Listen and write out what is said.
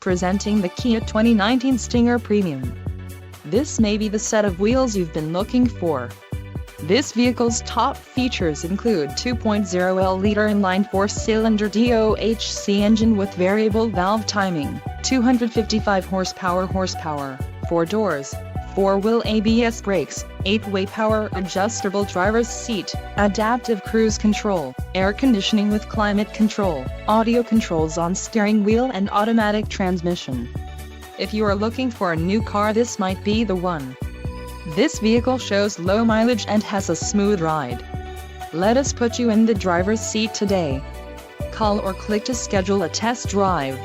Presenting the Kia 2019 Stinger Premium. This may be the set of wheels you've been looking for. This vehicle's top features include 2.0L-liter inline four-cylinder DOHC engine with variable valve timing, 255 horsepower, 4 doors, 4-wheel ABS brakes, 8-way power adjustable driver's seat, adaptive cruise control, air conditioning with climate control, audio controls on steering wheel and automatic transmission. If you are looking for a new car, this might be the one. This vehicle shows low mileage and has a smooth ride. Let us put you in the driver's seat today. Call or click to schedule a test drive.